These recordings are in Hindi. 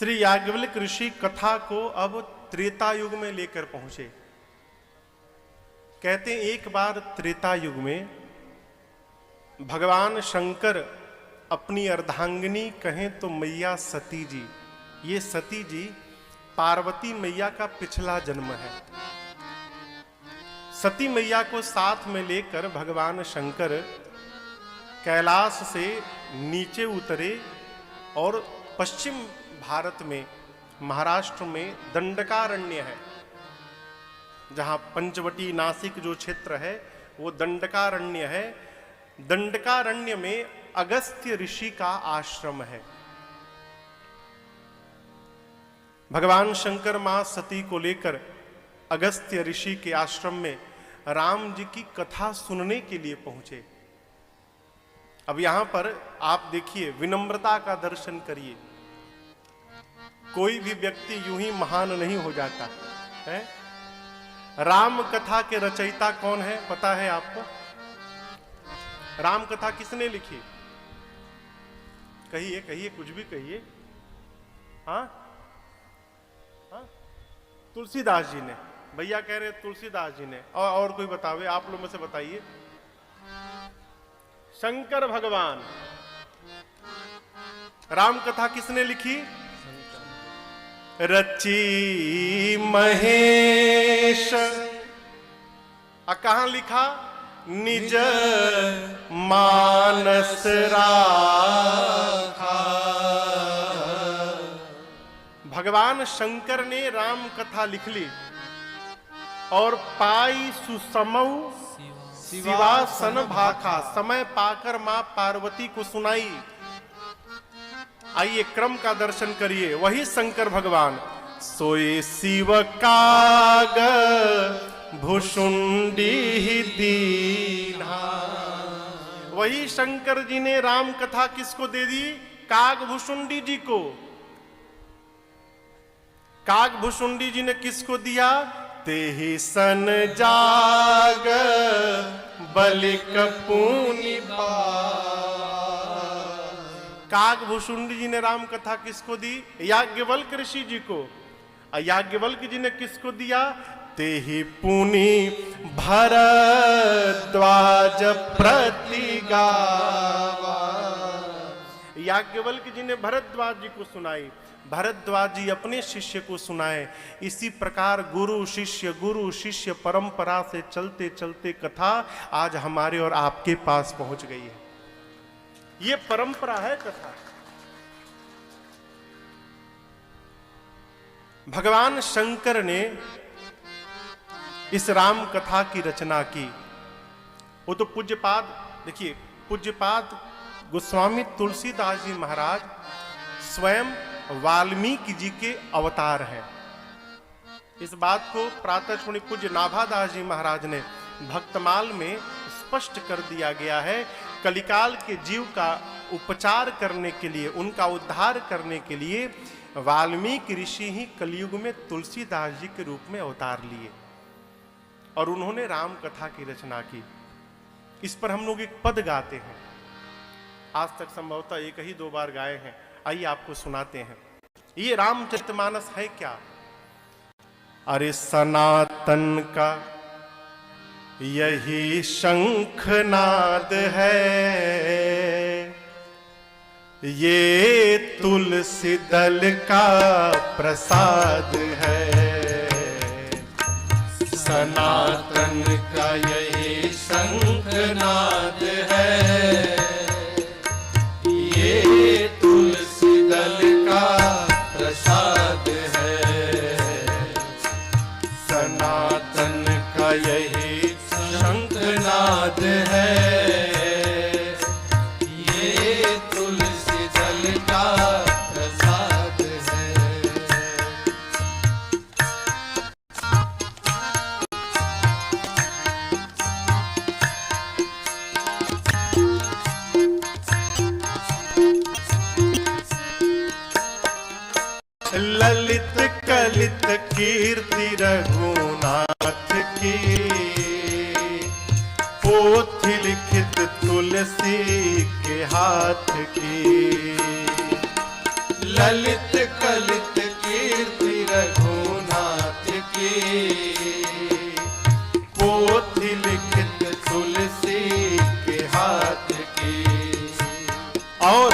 श्री याज्ञवल्क्य ऋषि कथा को अब त्रेता युग में लेकर पहुंचे। कहते हैं एक बार त्रेता युग में भगवान शंकर अपनी अर्धांगिनी कहें तो मैया सती जी, ये सती जी पार्वती मैया का पिछला जन्म है। सती मैया को साथ में लेकर भगवान शंकर कैलाश से नीचे उतरे और पश्चिम भारत में महाराष्ट्र में दंडकारण्य है, जहां पंचवटी नासिक जो क्षेत्र है वो दंडकारण्य है। दंडकारण्य में अगस्त्य ऋषि का आश्रम है। भगवान शंकर मां सती को लेकर अगस्त्य ऋषि के आश्रम में राम जी की कथा सुनने के लिए पहुंचे। अब यहां पर आप देखिए, विनम्रता का दर्शन करिए। कोई भी व्यक्ति यूं ही महान नहीं हो जाता है। राम कथा के रचयिता कौन है पता है आपको? राम कथा किसने लिखी? कहिए कहिए, कुछ भी कहिए। हाँ हाँ, तुलसीदास जी ने। भैया कह रहे तुलसीदास जी ने। और कोई बतावे, आप लोग में से बताइए। शंकर भगवान। राम कथा किसने लिखी? रची महेश। कहां लिखा? निज मानस राखा। भगवान शंकर ने राम कथा लिख ली और पाई सुसमऊ शिवासन भाखा, समय पाकर मां पार्वती को सुनाई। आइए क्रम का दर्शन करिए। वही शंकर भगवान। सोए शिव काग भुषुंडी दीना। वही शंकर जी ने राम कथा किसको दे दी? काग भुषुंडी जी को। काग भुषुंडी जी ने किसको दिया? तेहि सन जाग बलिक पुनि काग भुषुंडी जी ने राम कथा किसको दी? याज्ञवल्क्य ऋषि जी को। याज्ञवल्क्य जी ने किसको दिया? तेहि पुनि भरद्वाज प्रति गावा। याज्ञवल्क्य जी ने भरद्वाज जी को सुनाई, भरद्वाज जी अपने शिष्य को सुनाए। इसी प्रकार गुरु शिष्य परंपरा से चलते चलते कथा आज हमारे और आपके पास पहुंच गई है। ये परंपरा है कथा। भगवान शंकर ने इस राम कथा की रचना की। वो तो पूज्यपाद, देखिए पूज्यपाद गोस्वामी तुलसीदास जी महाराज स्वयं वाल्मीकि जी के अवतार हैं। इस बात को प्रातः पूज्य नाभादास जी महाराज ने भक्तमाल में स्पष्ट कर दिया गया है। कलिकाल के जीव का उपचार करने के लिए, उनका उद्धार करने के लिए वाल्मीकि ऋषि ही कलयुग में तुलसीदास जी के रूप में अवतार लिए और उन्होंने राम कथा की रचना की। इस पर हम लोग एक पद गाते हैं, आज तक संभवतः एक ही दो बार गाए हैं। आइए आपको सुनाते हैं। ये रामचरितमानस है क्या? अरे सनातन का यही शंखनाद है, ये तुलसी दल का प्रसाद है। सनातन का यही शंखनाद है, ये तुलसी दल का प्रसाद है। सनातन का यही शंखनाद है, ये तुलसी दल का प्रसाद है। ललित कलित कीर्ति रघुनाथ की, पोथी लिखित तुलसी के हाथ की। ललित सकलित कीर्ति रघुनाथ की, पोथी लिखित तुलसी के हाथ की। और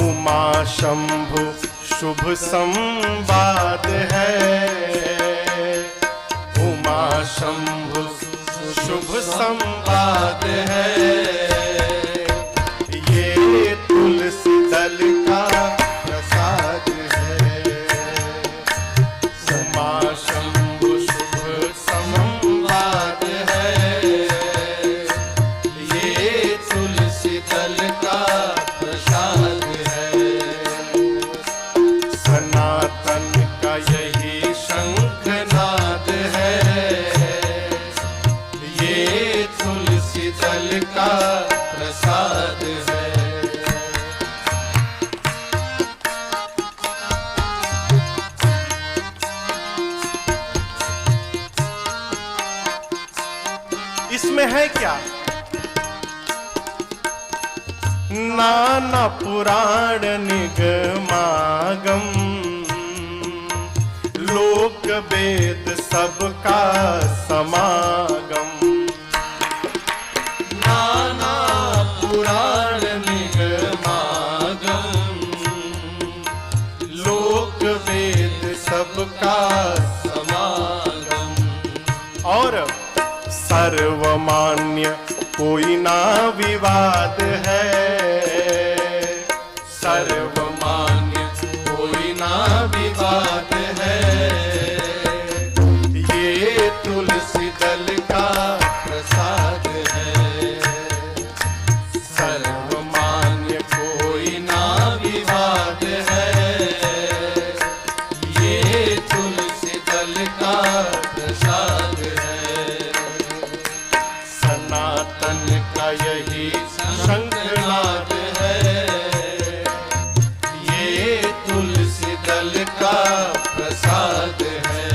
उमा शंभु शुभ संवाद है, उमा शंभु शुभ संवाद है। ये तुलसी दल का प्रसाद है, उमा शंभु शुभ संवाद है। ये तुलसी दल का प्रसाद है, सनातन का यही शंखनाद है। ये तुलसी दल का प्रसाद है। इसमें है क्या? नाना पुराण निगमागम, लोक वेद सबका समागम। नाना पुराण निगमागम, लोक वेद सबका समागम। और सर्वमान्य कोई ना विवाद है, सर्वमान्य कोई ना विवाद है। ये तुलसी दल का प्रसाद है, सर्वमान्य कोई ना विवाद है। ये तुलसी दल का प्रसाद है, सनातन का यही शंखनाद है। ये तुलसी दल का प्रसाद है।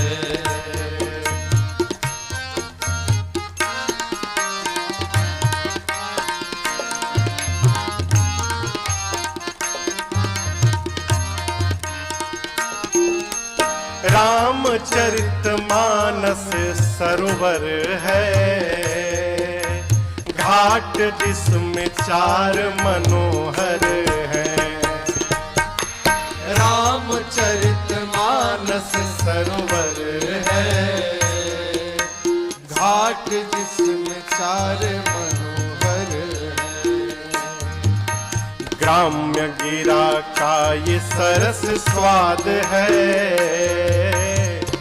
रामचरितमानस सरोवर है, घाट जिसमें 4 मनोहर है। रामचरितमानस सरोवर है, घाट जिसमें 4 मनोहर है। ग्राम्य गिरा का ये सरस स्वाद है,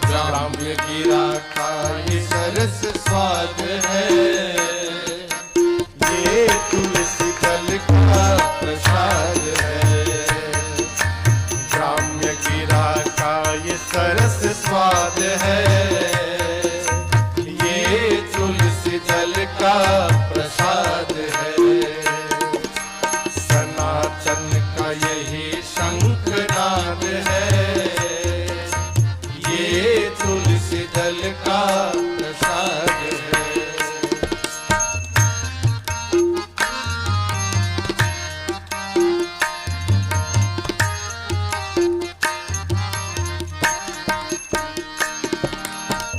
ग्राम्य गिरा का ये सरस स्वाद है। ये तुलसी दल का प्रसाद है, ग्राम्य गिरा का ये सरस स्वाद है। ये तुलसी दल का प्रसाद है, सनातन का यही शंखनाद है। ये तुलसी दल का प्रसाद है।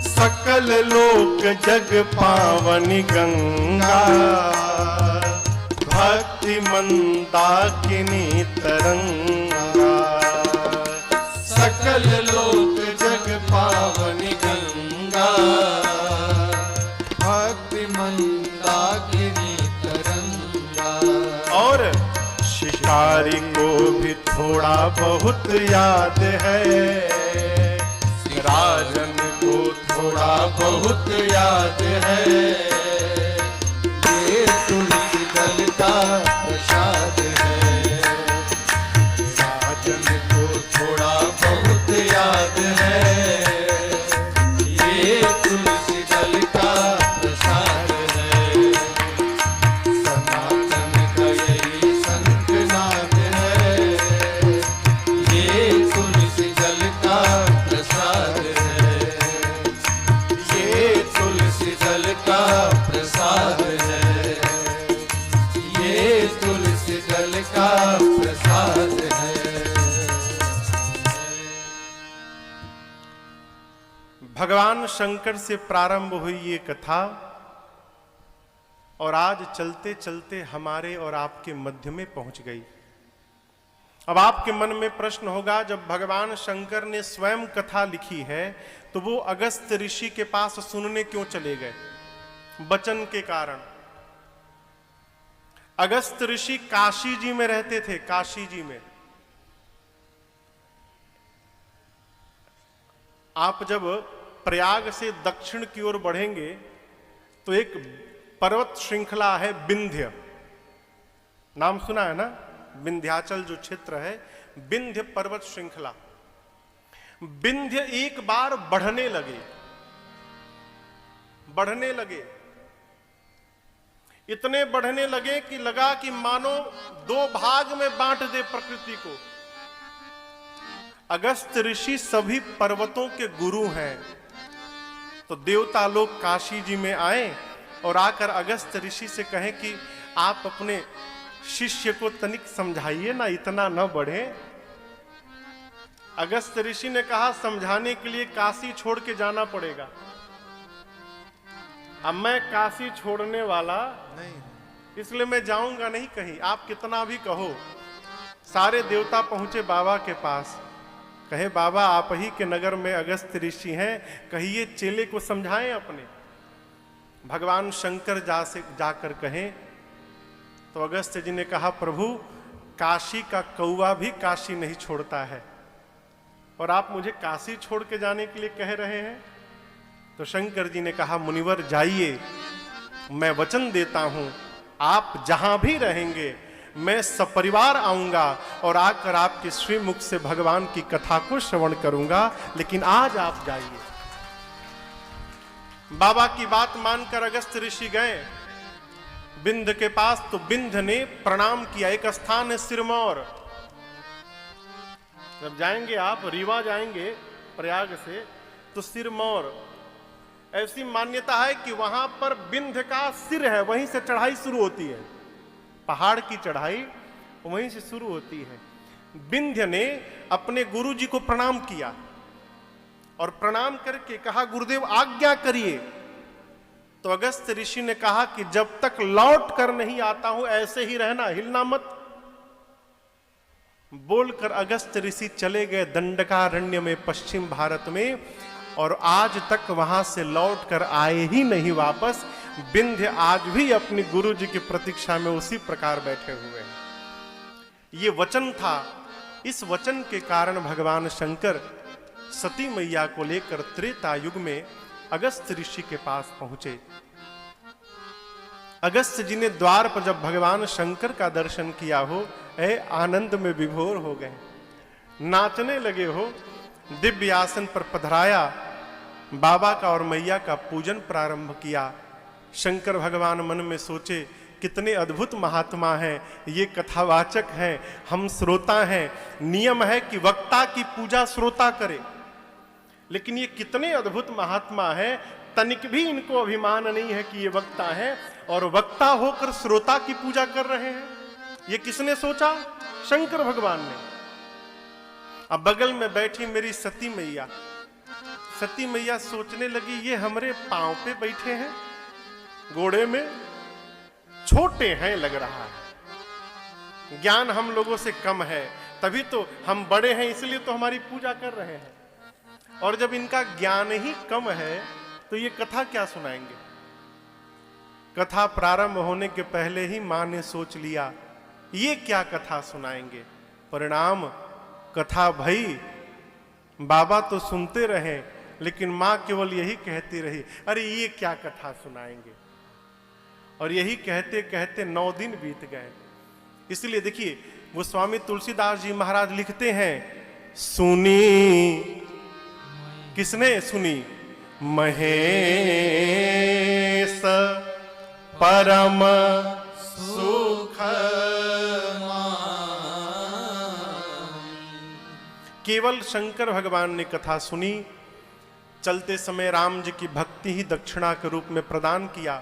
सकल लोक जग पावनी गंगा, भक्ति मंदाकिनी तरंगा। सकल लोक जग पावनी गंगा, भक्ति मंदाकिनी तरंगा। और शिकारी को भी थोड़ा बहुत याद है, राजन को थोड़ा बहुत याद है। ये तुलसी दल का प्रसाद है, राजन को थोड़ा बहुत याद है। ये तुलसी दल का प्रसाद है, सनातन का यही शंखनाद है। ये तुलसी दल का प्रसाद है, ये तुलसी दल का भगवान शंकर से प्रारंभ हुई ये कथा और आज चलते चलते हमारे और आपके मध्य में पहुंच गई। अब आपके मन में प्रश्न होगा, जब भगवान शंकर ने स्वयं कथा लिखी है तो वो अगस्त्य ऋषि के पास सुनने क्यों चले गए? वचन के कारण। अगस्त्य ऋषि काशी जी में रहते थे, काशी जी में। आप जब प्रयाग से दक्षिण की ओर बढ़ेंगे तो एक पर्वत श्रृंखला है विंध्य, नाम सुना है ना? विंध्याचल जो क्षेत्र है, विंध्य पर्वत श्रृंखला। विंध्य एक बार बढ़ने लगे, बढ़ने लगे, इतने बढ़ने लगे कि लगा कि मानो दो भाग में बांट दे प्रकृति को। अगस्त्य ऋषि सभी पर्वतों के गुरु हैं, तो देवता लोग काशी जी में आए और आकर अगस्त्य ऋषि से कहें कि आप अपने शिष्य को तनिक समझाइए ना, इतना न बढ़े। अगस्त्य ऋषि ने कहा, समझाने के लिए काशी छोड़ के जाना पड़ेगा। अब मैं काशी छोड़ने वाला नहीं, इसलिए मैं जाऊंगा नहीं कहीं। आप कितना भी कहो। सारे देवता पहुंचे बाबा के पास, कहे बाबा आप ही के नगर में अगस्त्य ऋषि हैं, कहिए चेले को समझाएं अपने। भगवान शंकर जाकर कहें तो अगस्त्य जी ने कहा, प्रभु काशी का कौवा भी काशी नहीं छोड़ता है और आप मुझे काशी छोड़ के जाने के लिए कह रहे हैं। तो शंकर जी ने कहा, मुनिवर जाइए, मैं वचन देता हूं आप जहां भी रहेंगे मैं सपरिवार आऊंगा और आकर आपके श्रीमुख से भगवान की कथा को श्रवण करूंगा, लेकिन आज आप जाइए। बाबा की बात मानकर अगस्त्य ऋषि गए विंध्य के पास, तो विंध्य ने प्रणाम किया। एक स्थान है सिरमौर, जब जाएंगे आप रीवा जाएंगे प्रयाग से तो सिरमौर, ऐसी मान्यता है कि वहां पर विंध्य का सिर है, वहीं से चढ़ाई शुरू होती है, पहाड़ की चढ़ाई वहीं से शुरू होती है। विंध्य ने अपने गुरु जी को प्रणाम किया और प्रणाम करके कहा, गुरुदेव आज्ञा करिए। तो अगस्त्य ऋषि ने कहा कि जब तक लौट कर नहीं आता हूं ऐसे ही रहना, हिलना मत। बोलकर अगस्त्य ऋषि चले गए दंडकारण्य में, पश्चिम भारत में, और आज तक वहां से लौट कर आए ही नहीं वापस। विंध्य आज भी अपने गुरु जी की प्रतीक्षा में उसी प्रकार बैठे हुए हैं। ये वचन था। इस वचन के कारण भगवान शंकर सती मैया को लेकर त्रेता युग में अगस्त्य ऋषि के पास पहुंचे। अगस्त्य जी ने द्वार पर जब भगवान शंकर का दर्शन किया हो, आनंद में विभोर हो गए, नाचने लगे हो। दिव्य आसन पर पधराया, बाबा का और मैया का पूजन प्रारंभ किया। शंकर भगवान मन में सोचे, कितने अद्भुत महात्मा हैं, ये कथावाचक हैं, हम श्रोता हैं। नियम है कि वक्ता की पूजा श्रोता करे, लेकिन ये कितने अद्भुत महात्मा हैं, तनिक भी इनको अभिमान नहीं है कि ये वक्ता है और वक्ता होकर श्रोता की पूजा कर रहे हैं। ये किसने सोचा? शंकर भगवान ने। अब बगल में बैठी मेरी सती मैया, सती मैया सोचने लगी, ये हमारे पांव पे बैठे हैं, घोड़े में, छोटे हैं लग रहा है, ज्ञान हम लोगों से कम है, तभी तो हम बड़े हैं, इसलिए तो हमारी पूजा कर रहे हैं। और जब इनका ज्ञान ही कम है तो ये कथा क्या सुनाएंगे? कथा प्रारंभ होने के पहले ही मां ने सोच लिया, ये क्या कथा सुनाएंगे। परिणाम कथा भई, बाबा तो सुनते रहे, लेकिन मां केवल यही कहती रही, अरे ये क्या कथा सुनाएंगे। और यही कहते कहते 9 दिन बीत गए। इसलिए देखिए, गोस्वामी तुलसीदास जी महाराज लिखते हैं, सुनी, किसने सुनी? महेश परम सुख, केवल शंकर भगवान ने कथा सुनी। चलते समय राम जी की भक्ति ही दक्षिणा के रूप में प्रदान किया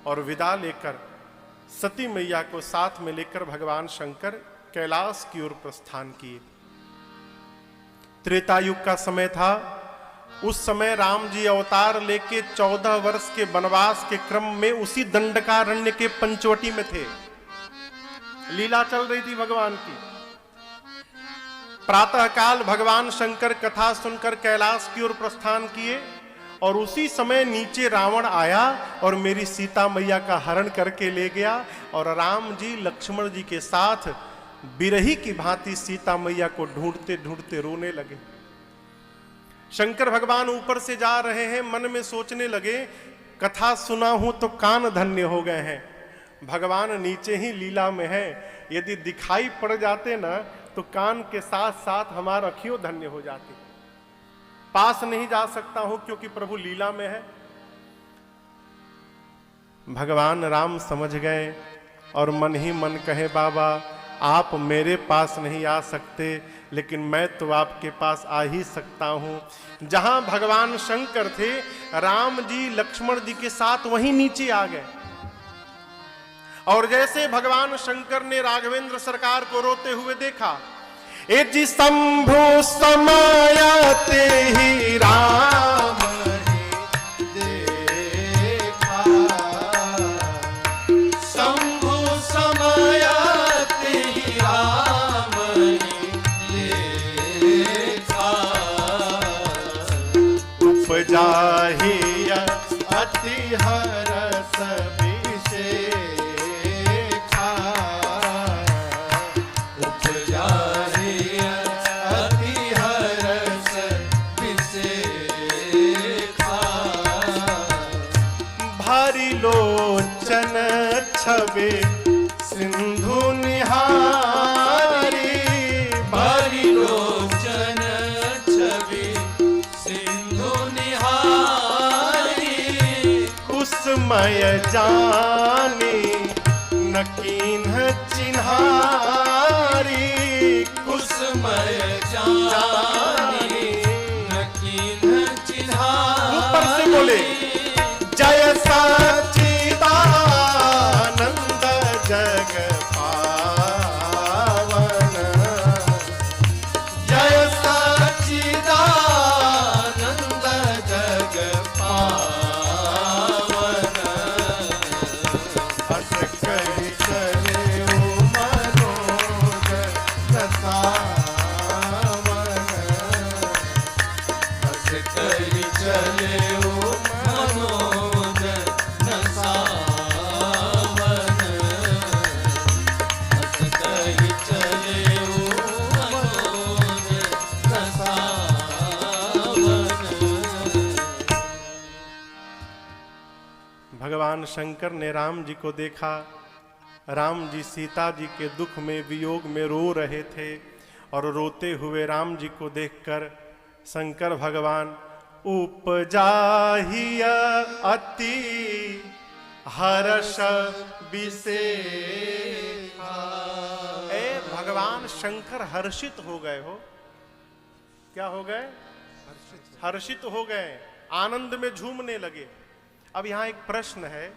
और विदा लेकर सती मैया को साथ में लेकर भगवान शंकर कैलाश की ओर प्रस्थान किए। त्रेता युग का समय था। उस समय राम जी अवतार लेके 14 वर्ष के वनवास के क्रम में उसी दंडकारण्य के पंचवटी में थे। लीला चल रही थी भगवान की। प्रातःकाल भगवान शंकर कथा सुनकर कैलाश की ओर प्रस्थान किए और उसी समय नीचे रावण आया और मेरी सीता मैया का हरण करके ले गया और राम जी लक्ष्मण जी के साथ बिरही की भांति सीता मैया को ढूंढते ढूंढते रोने लगे। शंकर भगवान ऊपर से जा रहे हैं, मन में सोचने लगे कथा सुना हूं तो कान धन्य हो गए हैं। भगवान नीचे ही लीला में है, यदि दिखाई पड़ जाते ना तो कान के साथ साथ हमारा अखियों धन्य हो जाती। पास नहीं जा सकता हूं क्योंकि प्रभु लीला में है। भगवान राम समझ गए और मन ही मन कहे बाबा आप मेरे पास नहीं आ सकते, लेकिन मैं तो आपके पास आ ही सकता हूं। जहां भगवान शंकर थे राम जी लक्ष्मण जी के साथ वहीं नीचे आ गए। और जैसे भगवान शंकर ने राघवेंद्र सरकार को रोते हुए देखा, ए जी शंभु समायाते ही राम देखा, शंभु समायाते ही राम देखा, उपजा ही अति हरस विशेखा, उपजा अति हरस विशेखा, भारी लोचन छबे सिंधु निहारी, भारी लोचन छवि सिंधु निहारी, कुसमय जानी नकीन्ह चिन्हारी, कुसमय जानी नकीन चिन्हारी। ऊपर से बोले जय सच्चिदानंद जग पावन, जय सच्चिदानंद जग पावन, हस कहि चले ओ मनोज रसावन, हस कहि चले ओ मनोज नसावन, हस कहि चले ओ मनोज नसावन। भगवान शंकर ने राम जी को देखा। राम जी सीता जी के दुख में वियोग में रो रहे थे और रोते हुए राम जी को देखकर शंकर भगवान उपजाहि अति हर्ष विशेखा। ए भगवान शंकर हर्षित हो गए हो। क्या हो गए? हर्षित हो गए, आनंद में झूमने लगे। अब यहां एक प्रश्न है,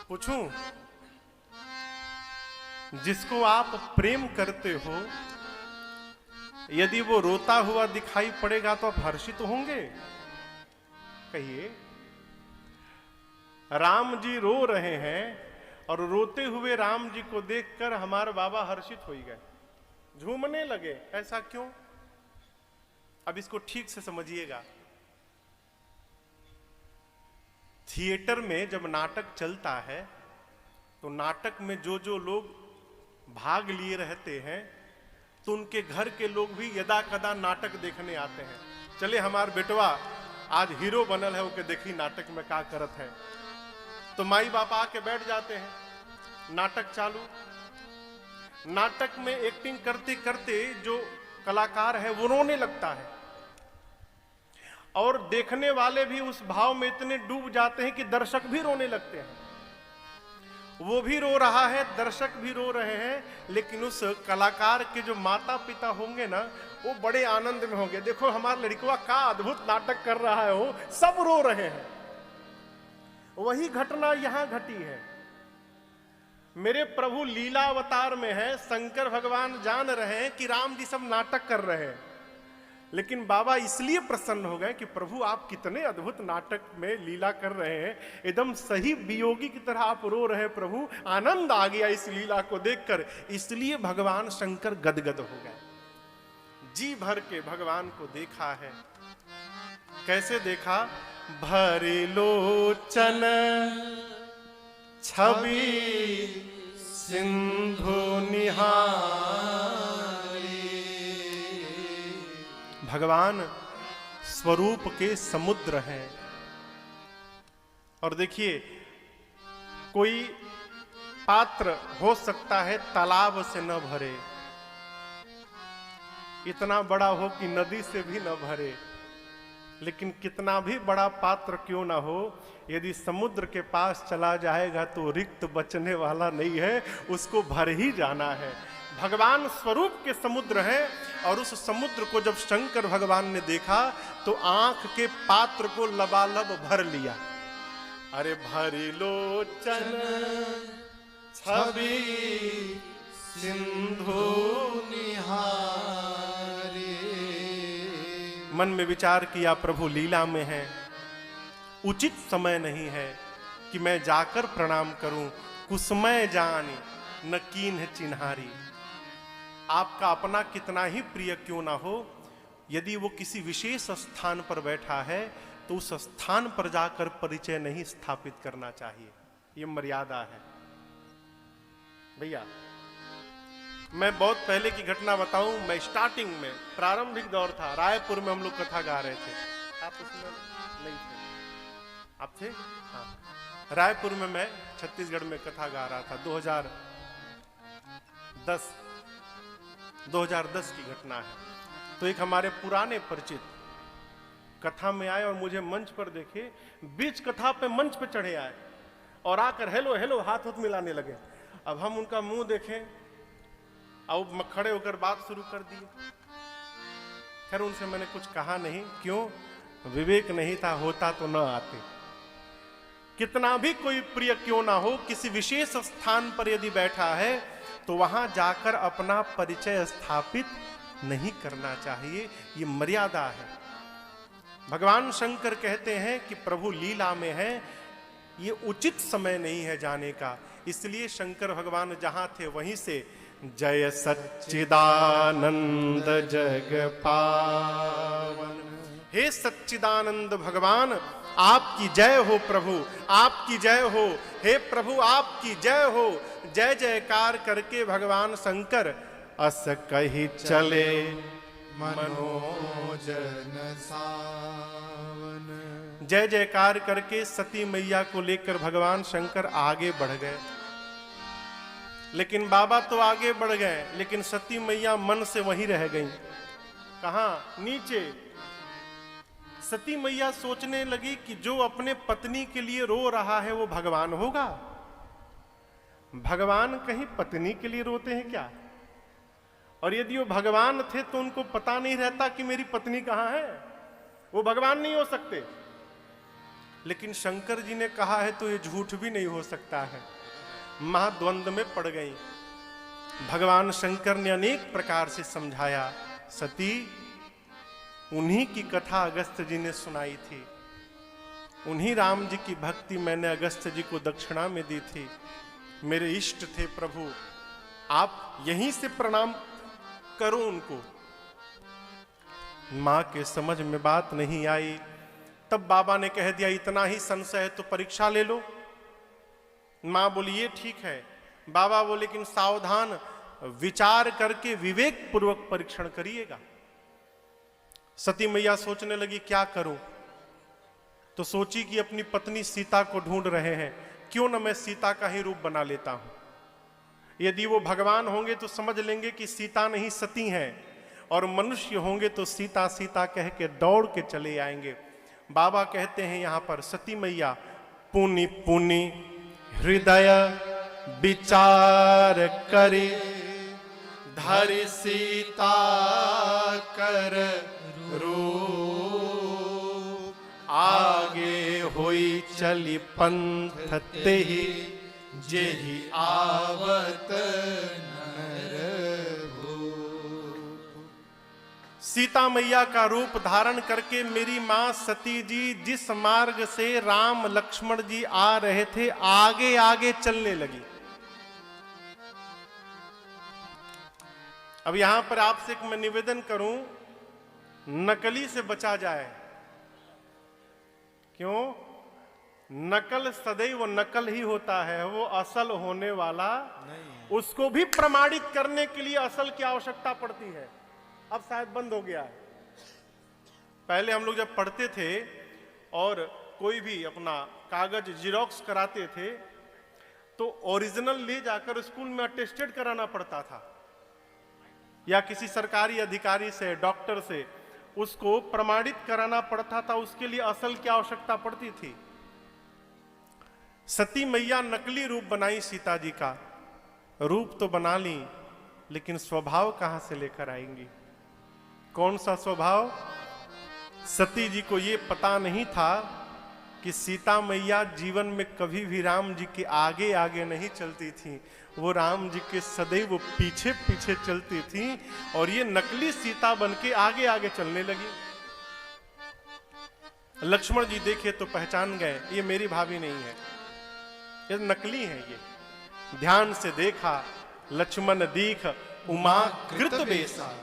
पूछूं? जिसको आप प्रेम करते हो यदि वो रोता हुआ दिखाई पड़ेगा तो आप हर्षित होंगे? कहिए। राम जी रो रहे हैं और रोते हुए राम जी को देखकर हमारे बाबा हर्षित हो गए, झूमने लगे। ऐसा क्यों? अब इसको ठीक से समझिएगा। थिएटर में जब नाटक चलता है तो नाटक में जो जो लोग भाग लिए रहते हैं तो उनके घर के लोग भी यदा कदा नाटक देखने आते हैं। चले हमार बेटवा आज हीरो बनल है, ओके देखी नाटक में का करत है। तो माई बाप आके बैठ जाते हैं, नाटक चालू। नाटक में एक्टिंग करते करते जो कलाकार है वो रोने लगता है और देखने वाले भी उस भाव में इतने डूब जाते हैं कि दर्शक भी रोने लगते हैं। वो भी रो रहा है, दर्शक भी रो रहे हैं, लेकिन उस कलाकार के जो माता पिता होंगे ना वो बड़े आनंद में होंगे। देखो हमारा लड़कवा का अद्भुत नाटक कर रहा है, वो सब रो रहे हैं। वही घटना यहां घटी है। मेरे प्रभु लीला अवतार में है, शंकर भगवान जान रहे हैं कि राम जी सब नाटक कर रहे हैं, लेकिन बाबा इसलिए प्रसन्न हो गए कि प्रभु आप कितने अद्भुत नाटक में लीला कर रहे हैं, एकदम सही वियोगी की तरह आप रो रहे हैं प्रभु, आनंद आ गया इस लीला को देखकर। इसलिए भगवान शंकर गदगद हो गए, जी भर के भगवान को देखा है। कैसे देखा? भरे लोचन छवि सिंधु निहारी। भगवान स्वरूप के समुद्र हैं। और देखिए, कोई पात्र हो सकता है तालाब से न भरे, इतना बड़ा हो कि नदी से भी न भरे, लेकिन कितना भी बड़ा पात्र क्यों ना हो, यदि समुद्र के पास चला जाएगा तो रिक्त बचने वाला नहीं है, उसको भर ही जाना है। भगवान स्वरूप के समुद्र हैं, और उस समुद्र को जब शंकर भगवान ने देखा तो आंख के पात्र को लबालब भर लिया। अरे भरी लोचन छवि सिंधु निहारी। मन में विचार किया, प्रभु लीला में है, उचित समय नहीं है कि मैं जाकर प्रणाम करूं। कुसमय जानी न कीन्ह चिन्हारी। आपका अपना कितना ही प्रिय क्यों ना हो, यदि वो किसी विशेष स्थान पर बैठा है तो उस स्थान पर जाकर परिचय नहीं स्थापित करना चाहिए। ये मर्यादा है भैया। मैं बहुत पहले की घटना बताऊं। मैं स्टार्टिंग में, प्रारंभिक दौर था, रायपुर में हम लोग कथा गा रहे थे। आप उसमें नहीं थे? आप थे? हाँ। रायपुर में मैं छत्तीसगढ़ में कथा गा रहा था। 2010 की घटना है। तो एक हमारे पुराने परिचित कथा में आए और मुझे मंच पर देखे। बीच कथा पे मंच पे चढ़े आए और आकर हेलो हेलो हाथ हाथ मिलाने लगे। अब हम उनका मुंह देखें, अब खड़े होकर बात शुरू कर दी। खैर उनसे मैंने कुछ कहा नहीं, क्यों? विवेक नहीं था, होता तो न आते। कितना भी कोई प्रिय क्यों ना हो, किसी विशेष स्थान पर यदि बैठा है तो वहां जाकर अपना परिचय स्थापित नहीं करना चाहिए। ये मर्यादा है। भगवान शंकर कहते हैं कि प्रभु लीला में है, ये उचित समय नहीं है जाने का। इसलिए शंकर भगवान जहां थे वहीं से जय सच्चिदानंद जग पावन। हे सच्चिदानंद भगवान, आपकी जय हो प्रभु, आपकी जय हो। हे प्रभु आपकी जय हो। जय जयकार करके भगवान शंकर अस कही चले मनोजन सावन। जय जयकार करके सती मैया को लेकर भगवान शंकर आगे बढ़ गए। लेकिन बाबा तो आगे बढ़ गए, लेकिन सती मैया मन से वहीं रह गई। कहां? नीचे। सती मैया सोचने लगी कि जो अपने पत्नी के लिए रो रहा है वो भगवान होगा। भगवान कहीं पत्नी के लिए रोते हैं क्या? और यदि वो भगवान थे तो उनको पता नहीं रहता कि मेरी पत्नी कहां है? वो भगवान नहीं हो सकते। लेकिन शंकर जी ने कहा है तो ये झूठ भी नहीं हो सकता है। महाद्वंद में पड़ गई। भगवान शंकर ने अनेक प्रकार से समझाया। सती, उन्हीं की कथा अगस्त्य जी ने सुनाई थी, उन्हीं राम जी की भक्ति मैंने अगस्त्य जी को दक्षिणा में दी थी। मेरे इष्ट थे प्रभु, आप यहीं से प्रणाम करो उनको। मां के समझ में बात नहीं आई। तब बाबा ने कह दिया, इतना ही संशय है तो परीक्षा ले लो। मां बोली ये ठीक है। बाबा बोले लेकिन सावधान, विचार करके विवेक पूर्वक परीक्षण करिएगा। सती मैया सोचने लगी क्या करूं, तो सोची कि अपनी पत्नी सीता को ढूंढ रहे हैं, क्यों न मैं सीता का ही रूप बना लेता हूं। यदि वो भगवान होंगे तो समझ लेंगे कि सीता नहीं सती हैं, और मनुष्य होंगे तो सीता सीता कह के दौड़ के चले आएंगे। बाबा कहते हैं यहां पर, सती मैया पुनि पुनि हृदय विचार करे, धरि सीता कर रूप, आगे होई चली पंथ तेहि, जेहि आवत नर भूप। सीता मैया का रूप धारण करके मेरी मां सती जी जिस मार्ग से राम लक्ष्मण जी आ रहे थे, आगे आगे चलने लगी। अब यहां पर आपसे मैं निवेदन करूं, नकली से बचा जाए। क्यों? नकल सदैव नकल ही होता है, वो असल होने वाला नहीं। उसको भी प्रमाणित करने के लिए असल की आवश्यकता पड़ती है। अब शायद बंद हो गया है। पहले हम लोग जब पढ़ते थे और कोई भी अपना कागज जिरोक्स कराते थे तो ओरिजिनल ले जाकर स्कूल में अटेस्टेड कराना पड़ता था, या किसी सरकारी अधिकारी से, डॉक्टर से उसको प्रमाणित कराना पड़ता था। उसके लिए असल की आवश्यकता पड़ती थी। सती मैया नकली रूप बनाई सीता जी का। रूप तो बना ली, लेकिन स्वभाव कहां से लेकर आएंगी? कौन सा स्वभाव? सती जी को यह पता नहीं था कि सीता मैया जीवन में कभी भी राम जी के आगे आगे नहीं चलती थी, वो राम जी के सदैव पीछे पीछे चलती थी। और ये नकली सीता बनके आगे आगे चलने लगी। लक्ष्मण जी देखे तो पहचान गए, ये मेरी भाभी नहीं है, ये नकली है। ये ध्यान से देखा, लक्ष्मण दीख उमा कृत बेसा,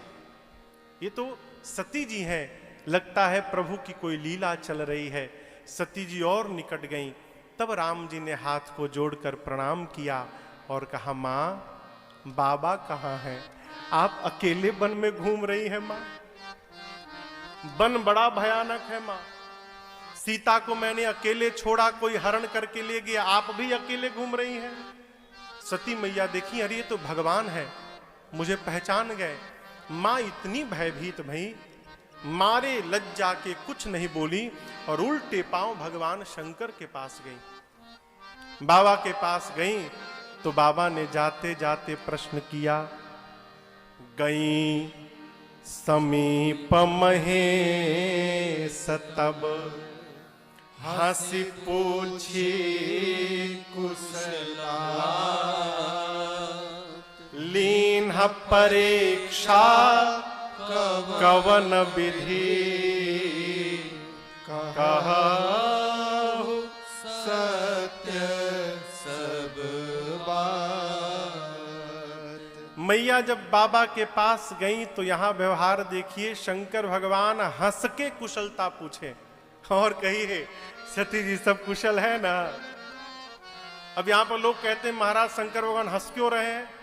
ये तो सती जी हैं। लगता है प्रभु की कोई लीला चल रही है। सती जी और निकट गईं। तब राम जी ने हाथ को जोड़कर प्रणाम किया और कहा, मां बाबा कहाँ हैं? आप अकेले वन में घूम रही हैं मां? वन बड़ा भयानक है मां। सीता को मैंने अकेले छोड़ा, कोई हरण करके ले गया, आप भी अकेले घूम रही हैं। सती मैया देखी, अरे ये तो भगवान है, मुझे पहचान गए। मां इतनी भयभीत भई, मारे लज्जा के कुछ नहीं बोली और उल्टे पांव भगवान शंकर के पास गई। बाबा के पास गई तो बाबा ने जाते जाते प्रश्न किया, गई समीप महे सतब हंसी पूछी कुशला, लीन परीक्षा कवन विधि कहु सत्य सब बात। मैया जब बाबा के पास गई तो यहां व्यवहार देखिए, शंकर भगवान हंस के कुशलता पूछे और कहिए, सती जी सब कुशल है ना? अब यहां पर लोग कहते हैं महाराज शंकर भगवान हंस क्यों रहे हैं?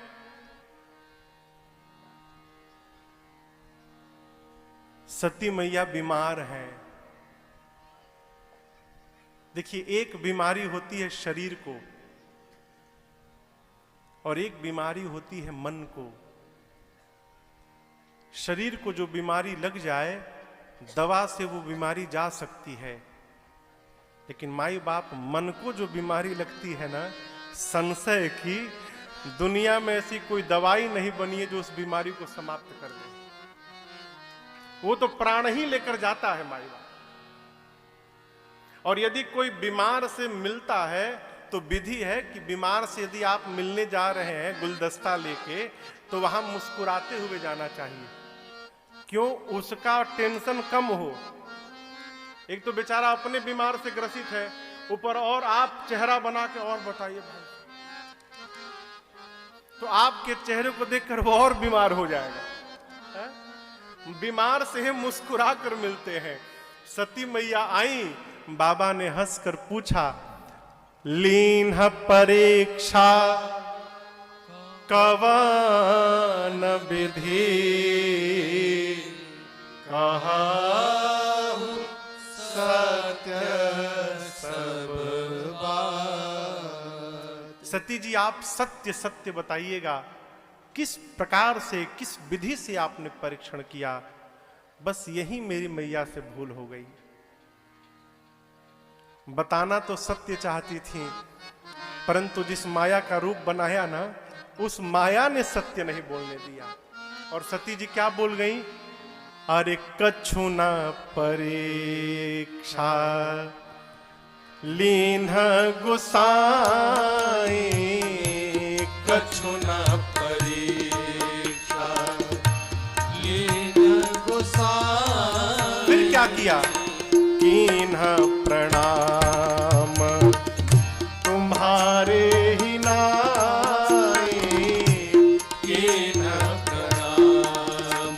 सती मैया बीमार है। देखिए, एक बीमारी होती है शरीर को और एक बीमारी होती है मन को। शरीर को जो बीमारी लग जाए, दवा से वो बीमारी जा सकती है, लेकिन माई बाप मन को जो बीमारी लगती है ना, संशय की दुनिया में ऐसी कोई दवाई नहीं बनी है जो उस बीमारी को समाप्त कर दे। वो तो प्राण ही लेकर जाता है माई बाप। और यदि कोई बीमार से मिलता है तो विधि है कि बीमार से यदि आप मिलने जा रहे हैं गुलदस्ता लेके, तो वहां मुस्कुराते हुए जाना चाहिए। क्यों? उसका टेंशन कम हो। एक तो बेचारा अपने बीमार से ग्रसित है, ऊपर और आप चेहरा बना के और बताइए भाई, तो आपके चेहरे को देखकर वो और बीमार हो जाएगा। है? बीमार से मुस्कुरा कर मिलते हैं। सती मैया आई, बाबा ने हंसकर पूछा, लीन परीक्षा कवन विधि कहु सत्य सब बात। सती जी आप सत्य सत्य बताइएगा, किस प्रकार से, किस विधि से आपने परीक्षण किया? बस यही मेरी मैया से भूल हो गई। बताना तो सत्य चाहती थी, परंतु जिस माया का रूप बनाया ना, उस माया ने सत्य नहीं बोलने दिया। और सती जी क्या बोल गई? अरे कछु न परीक्षा लीन गुसाई, कछु न परीक्षा लीन गुसाई। क्या किया? कीन्हा प्रणाम तुम्हारे ही नाई, कीन्हा प्रणाम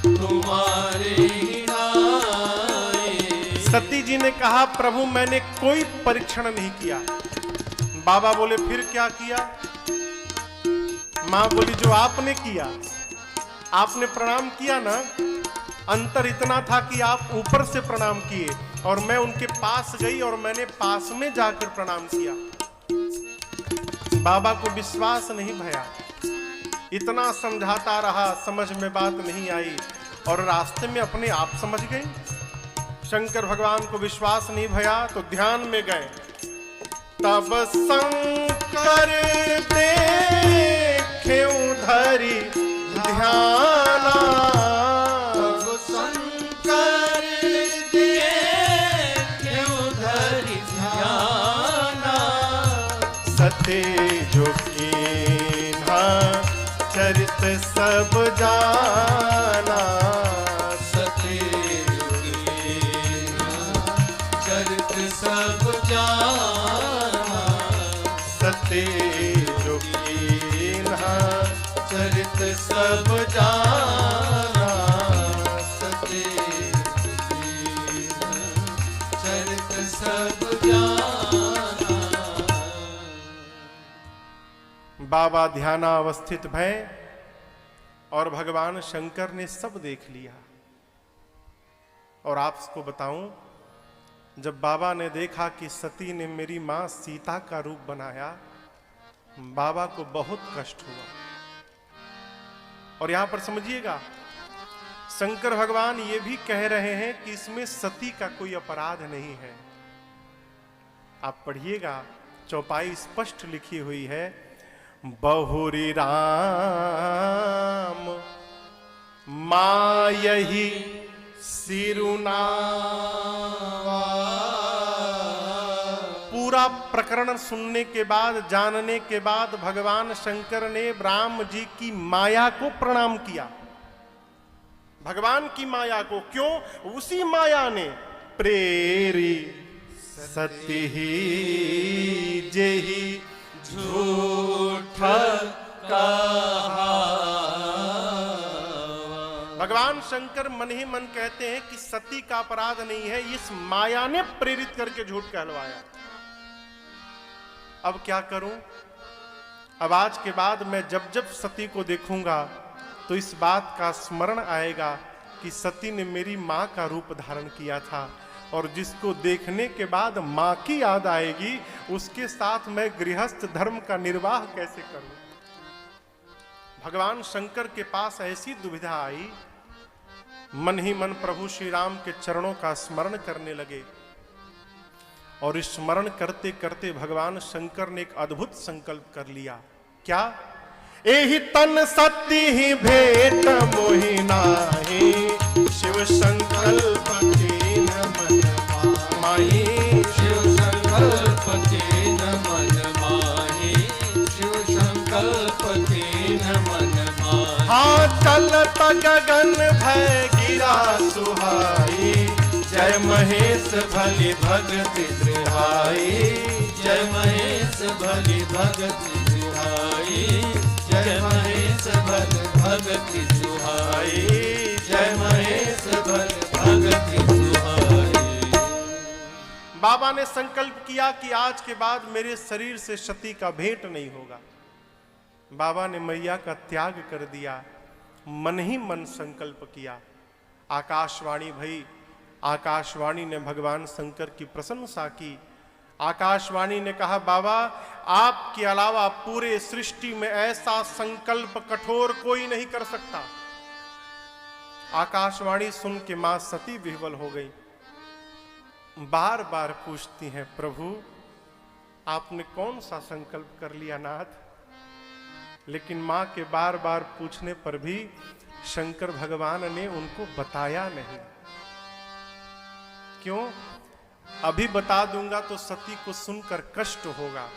तुम्हारे ही नाई। सती जी ने कहा प्रभु मैंने कोई परीक्षण नहीं किया। बाबा बोले फिर क्या किया? मां बोली जो आपने किया, आपने प्रणाम किया ना, अंतर इतना था कि आप ऊपर से प्रणाम किए और मैं उनके पास गई और मैंने पास में जाकर प्रणाम किया। बाबा को विश्वास नहीं भया, इतना समझाता रहा, समझ में बात नहीं आई और रास्ते में अपने आप समझ गए। शंकर भगवान को विश्वास नहीं भया तो ध्यान में गए। तब शंकर देखे धरी ध्याना, तब शंकर देखे धरि ध्याना, सते जो कीन्हा चरित सब जाना, सते कीन्हा चरित सब जाना, सते जो कीन्हा चरित सब जाना, सते कीन्हा चरित सब जाना। बाबा ध्यानावस्थित भय और भगवान शंकर ने सब देख लिया। और आपको बताऊं, जब बाबा ने देखा कि सती ने मेरी मां सीता का रूप बनाया, बाबा को बहुत कष्ट हुआ। और यहां पर समझिएगा, शंकर भगवान ये भी कह रहे हैं कि इसमें सती का कोई अपराध नहीं है। आप पढ़िएगा, चौपाई स्पष्ट लिखी हुई है, बहुरी राम मायही सिरुना। पूरा प्रकरण सुनने के बाद, जानने के बाद भगवान शंकर ने राम जी की माया को प्रणाम किया। भगवान की माया को, क्यों? उसी माया ने प्रेरी सती ही जेही झूठ कहा। भगवान शंकर मन ही मन कहते हैं कि सती का अपराध नहीं है, इस माया ने प्रेरित करके झूठ कहलवाया। अब क्या करूं? अब आज के बाद मैं जब जब सती को देखूंगा तो इस बात का स्मरण आएगा कि सती ने मेरी मां का रूप धारण किया था, और जिसको देखने के बाद मां की याद आएगी, उसके साथ मैं गृहस्थ धर्म का निर्वाह कैसे करूं? भगवान शंकर के पास ऐसी दुविधा आई, मन ही मन प्रभु श्री राम के चरणों का स्मरण करने लगे। और स्मरण करते करते भगवान शंकर ने एक अद्भुत संकल्प कर लिया। क्या? एहि तन सती ही भेंट मोहि नाहि, शिव संकल्प कीन मन माहि। शिव संकल्प कीन मन माहि, शिव संकल्प कीन मन माहि। हाँ चलत गगन भय गिरा सुहाई, जय महेश भली भगति दृढ़ाई। जय महेश भली भगति सुहाई, जय महेश भल भगति सुहाई, जय महेश भल भगति सुहाई। बाबा ने संकल्प किया कि आज के बाद मेरे शरीर से सती का भेंट नहीं होगा। बाबा ने मैया का त्याग कर दिया, मन ही मन संकल्प किया। आकाशवाणी भई, आकाशवाणी ने भगवान शंकर की प्रशंसा की। आकाशवाणी ने कहा, बाबा आपके अलावा पूरे सृष्टि में ऐसा संकल्प कठोर कोई नहीं कर सकता। आकाशवाणी सुन के मां सती विह्वल हो गई। बार बार पूछती हैं, प्रभु आपने कौन सा संकल्प कर लिया नाथ? लेकिन मां के बार बार पूछने पर भी शंकर भगवान ने उनको बताया नहीं। क्यों? अभी बता दूंगा तो सती को सुनकर कष्ट होगा।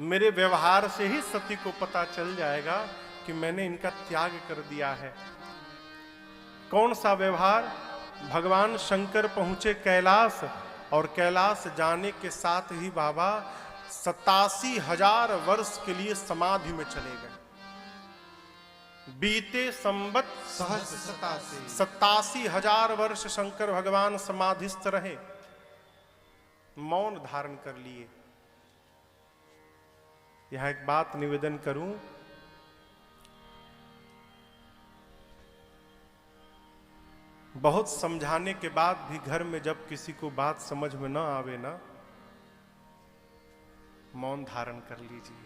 मेरे व्यवहार से ही सती को पता चल जाएगा कि मैंने इनका त्याग कर दिया है। कौन सा व्यवहार? भगवान शंकर पहुंचे कैलाश, और कैलाश जाने के साथ ही बाबा 87,000 वर्ष के लिए समाधि में चले गए। बीते संवत सहस्र 87 87,000 वर्ष शंकर भगवान समाधिस्थ रहे, मौन धारण कर लिए। यहां एक बात निवेदन करूं, बहुत समझाने के बाद भी घर में जब किसी को बात समझ में ना आवे ना, मौन धारण कर लीजिए।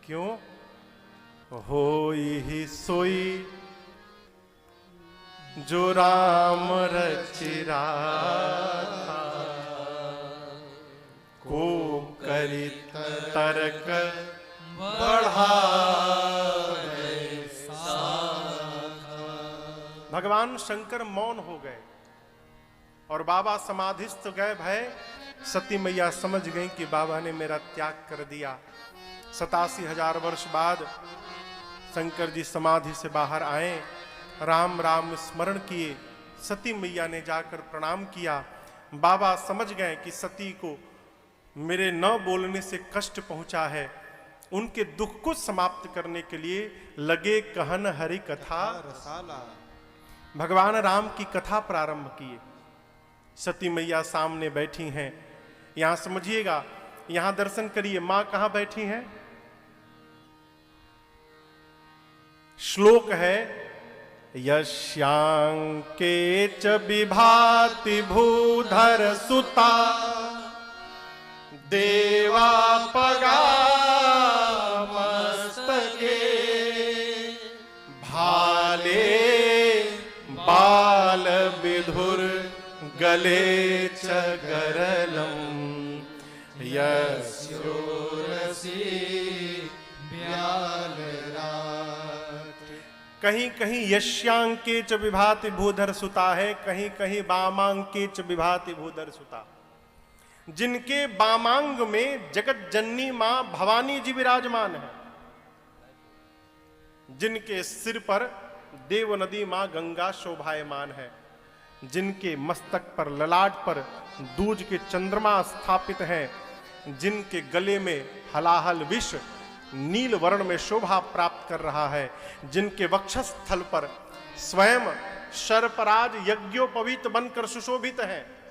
क्यों? होई ही सोई जो राम रचिरा था, को करी तर्क बढ़ा। भगवान शंकर मौन हो गए और बाबा समाधिस्थ गए भय। सती मैया समझ गई कि बाबा ने मेरा त्याग कर दिया। 87,000 वर्ष बाद शंकर जी समाधि से बाहर आए, राम राम स्मरण किए। सती मैया ने जाकर प्रणाम किया। बाबा समझ गए कि सती को मेरे न बोलने से कष्ट पहुंचा है। उनके दुख को समाप्त करने के लिए लगे कहन हरि कथा रसाला। भगवान राम की कथा प्रारंभ किए। सती मैया सामने बैठी हैं। यहां समझिएगा, यहां दर्शन करिए, मां कहां बैठी हैं? श्लोक है, यस्यांके च विभाति भूधर सुता देवा पगा मस्तके भाले बाल विधुर गले च गरलम यस्योरसी ब्याल रात। कहीं कहीं यश्यांके च विभाति भूधर सुता है, कहीं कहीं वामांके च विभाति भूधर सुता। जिनके वामांग में जगत जननी मां भवानी जी विराजमान है, जिनके सिर पर देव नदी मां गंगा शोभायमान है, जिनके मस्तक पर ललाट पर दूज के चंद्रमा स्थापित हैं, जिनके गले में हलाहल विष नील वर्ण में शोभा प्राप्त कर रहा है, जिनके वक्षस्थल पर स्वयं सर्पराज यज्ञोपवीत बनकर सुशोभित है,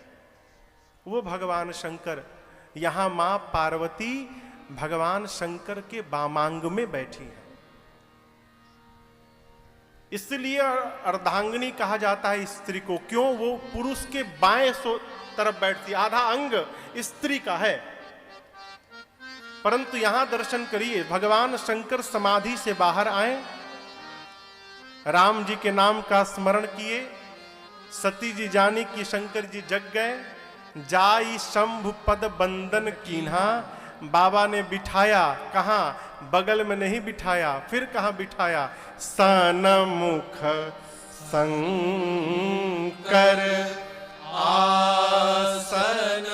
वो भगवान शंकर। यहां मां पार्वती भगवान शंकर के वामांग में बैठी है। इसलिए अर्धांगिनी कहा जाता है स्त्री को। क्यों? वो पुरुष के बाएं तरफ बैठती, आधा अंग स्त्री का है। परंतु यहां दर्शन करिए, भगवान शंकर समाधि से बाहर आए, राम जी के नाम का स्मरण किए, सती जी जानी कि शंकर जी जग गए, जाई शंभु पद बंदन कीन्हा। बाबा ने बिठाया, कहां? बगल में नहीं बिठाया, फिर कहां बिठाया? सनमुख शंकर आसन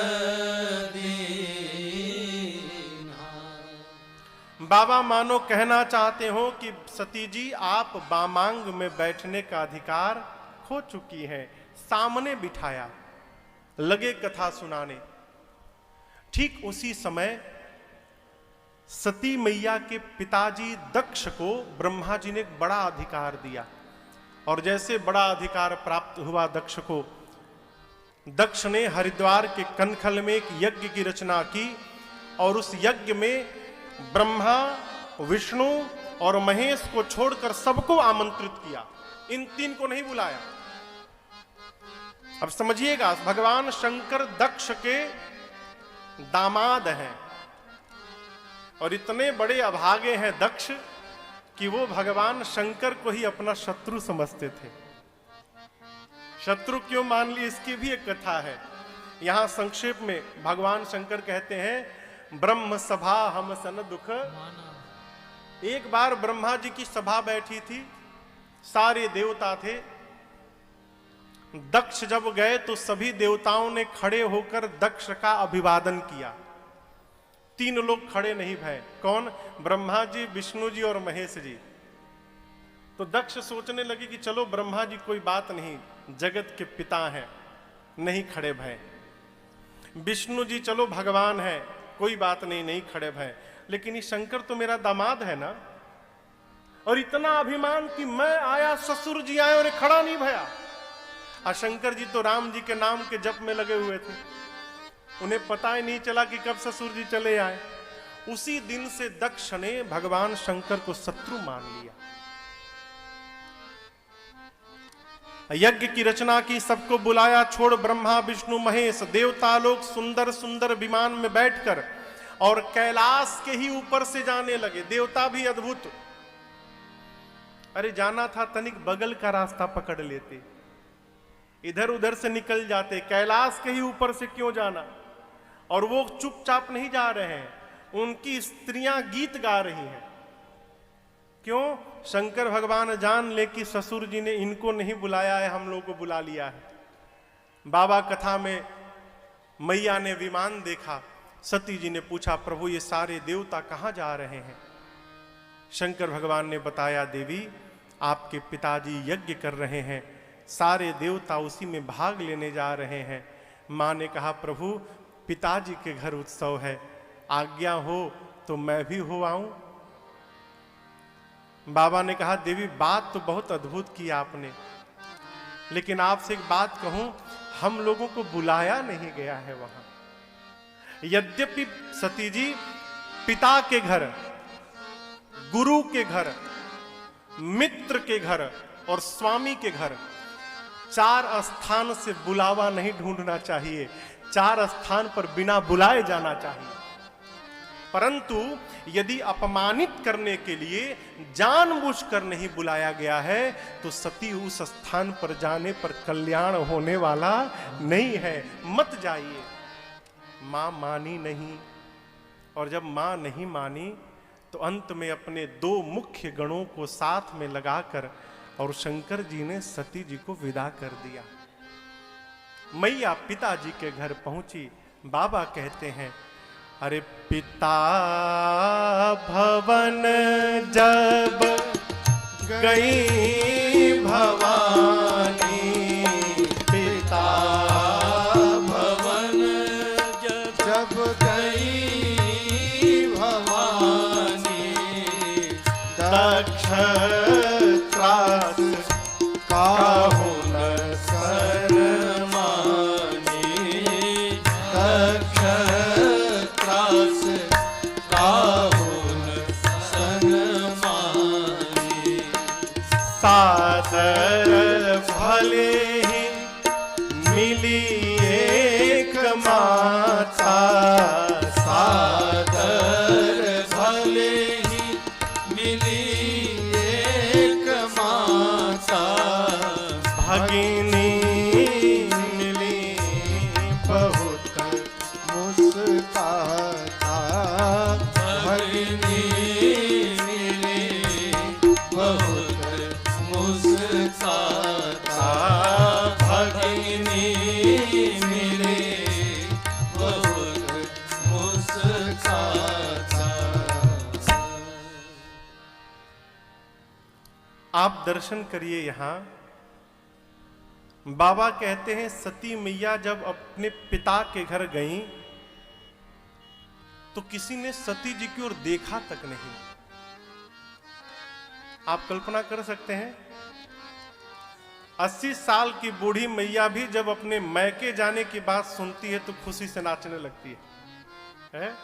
बाबा मानो कहना चाहते हो कि सती जी आप वामांग में बैठने का अधिकार खो चुकी हैं। सामने बिठाया, लगे कथा सुनाने। ठीक उसी समय सती मैया के पिताजी दक्ष को ब्रह्मा जी ने एक बड़ा अधिकार दिया, और जैसे बड़ा अधिकार प्राप्त हुआ दक्ष को, दक्ष ने हरिद्वार के कनखल में एक यज्ञ की रचना की, और उस यज्ञ में ब्रह्मा, विष्णु और महेश को छोड़कर सबको आमंत्रित किया, इन तीन को नहीं बुलाया। अब समझिएगा, भगवान शंकर दक्ष के दामाद हैं, और इतने बड़े अभागे हैं दक्ष कि वो भगवान शंकर को ही अपना शत्रु समझते थे। शत्रु क्यों मान लिए, इसकी भी एक कथा है। यहां संक्षेप में भगवान शंकर कहते हैं, ब्रह्म सभा हम सन दुख। एक बार ब्रह्मा जी की सभा बैठी थी, सारे देवता थे। दक्ष जब गए तो सभी देवताओं ने खड़े होकर दक्ष का अभिवादन किया। तीन लोग खड़े नहीं भये। कौन? ब्रह्मा जी, विष्णु जी और महेश जी। तो दक्ष सोचने लगे कि चलो ब्रह्मा जी कोई बात नहीं, जगत के पिता हैं, नहीं खड़े भय। विष्णु जी चलो भगवान है, कोई बात नहीं, नहीं खड़े भय। लेकिन ये शंकर तो मेरा दामाद है ना, और इतना अभिमान कि मैं आया, ससुर जी आए और खड़ा नहीं भया। और शंकर जी तो राम जी के नाम के जप में लगे हुए थे, उन्हें पता ही नहीं चला कि कब ससुर जी चले आए। उसी दिन से दक्ष ने भगवान शंकर को शत्रु मान लिया। यज्ञ की रचना की, सबको बुलाया, छोड़ ब्रह्मा विष्णु महेश, देवता लोग सुंदर सुंदर विमान में बैठकर और कैलाश के ही ऊपर से जाने लगे। देवता भी अद्भुत, अरे जाना था तनिक बगल का रास्ता पकड़ लेते, इधर उधर से निकल जाते, कैलाश के ही ऊपर से क्यों जाना। और वो चुपचाप नहीं जा रहे हैं, उनकी स्त्रियां गीत गा रही हैं। क्यों? शंकर भगवान जान ले कि ससुर जी ने इनको नहीं बुलाया है, हम लोगों को बुला लिया है। बाबा कथा में मैया ने विमान देखा, सती जी ने पूछा प्रभु ये सारे देवता कहां जा रहे हैं? शंकर भगवान ने बताया देवी आपके पिताजी यज्ञ कर रहे हैं, सारे देवता उसी में भाग लेने जा रहे हैं। मां ने कहा प्रभु पिताजी के घर उत्सव है, आज्ञा हो तो मैं भी हो आऊं। बाबा ने कहा देवी बात तो बहुत अद्भुत की आपने, लेकिन आपसे एक बात कहूं, हम लोगों को बुलाया नहीं गया है वहां। यद्यपि सती जी पिता के घर, गुरु के घर, मित्र के घर और स्वामी के घर, 4 स्थान से बुलावा नहीं ढूंढना चाहिए, 4 स्थान पर बिना बुलाए जाना चाहिए। परंतु यदि अपमानित करने के लिए जानबूझकर नहीं बुलाया गया है तो सती उस स्थान पर जाने पर कल्याण होने वाला नहीं है, मत जाइए। मां मानी नहीं, और जब मां नहीं मानी तो अंत में अपने 2 मुख्य गणों को साथ में लगाकर और शंकर जी ने सती जी को विदा कर दिया। मैया पिताजी के घर पहुंची। बाबा कहते हैं अरे पिता भवन जब गई भवानी, पिता भवन जब गई भवानी, दक्ष त्रास काहू न शरमानी, दक्ष त्रास काहू न शरमानी। सादर भले ही मिली एक माता, सादर भले ही मिली एक माता, भगिनी मिली बहुत मुस्काता, भगिनी मिली बहुत मुस्काता, भगिनी मिली बहुत मुस्काता। आप दर्शन करिए। यहां बाबा कहते हैं सती मैया जब अपने पिता के घर गईं तो किसी ने सती जी की ओर देखा तक नहीं। आप कल्पना कर सकते हैं 80 साल की बूढ़ी मैया भी जब अपने मैके जाने की बात सुनती है तो खुशी से नाचने लगती है?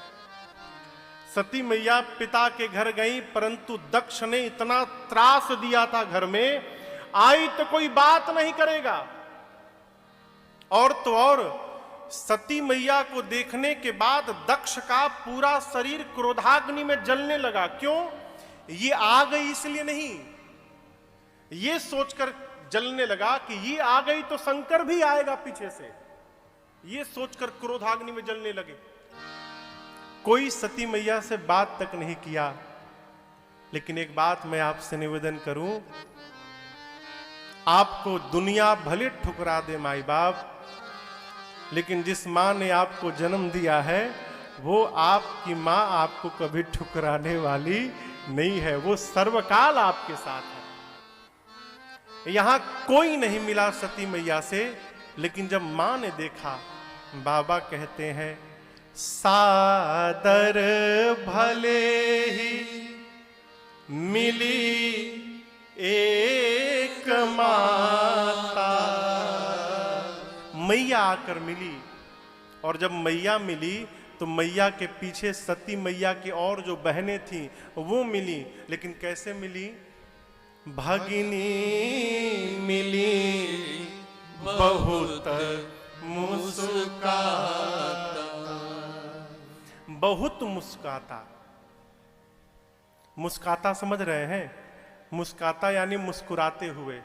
सती मैया पिता के घर गई, परंतु दक्ष ने इतना त्रास दिया था घर में, आई तो कोई बात नहीं करेगा। और तो और सती मैया को देखने के बाद दक्ष का पूरा शरीर क्रोधाग्नि में जलने लगा। क्यों? ये आ गई इसलिए नहीं, ये सोचकर जलने लगा कि ये आ गई तो शंकर भी आएगा पीछे से, ये सोचकर क्रोधाग्नि में जलने लगे। कोई सती मैया से बात तक नहीं किया। लेकिन एक बात मैं आपसे निवेदन करूं, आपको दुनिया भले ठुकरा दे माई बाप, लेकिन जिस मां ने आपको जन्म दिया है वो आपकी मां आपको कभी ठुकराने वाली नहीं है, वो सर्वकाल आपके साथ है। यहां कोई नहीं मिला सती मैया से, लेकिन जब मां ने देखा, बाबा कहते हैं सादर भले ही मिली एक माता। मैया आकर मिली, और जब मैया मिली तो मैया के पीछे सती मैया की और जो बहनें थीं वो मिली, लेकिन कैसे मिली? भगिनी मिली बहुत मुस्काता, बहुत मुस्काता। मुस्काता समझ रहे हैं? मुस्काता यानी मुस्कुराते हुए।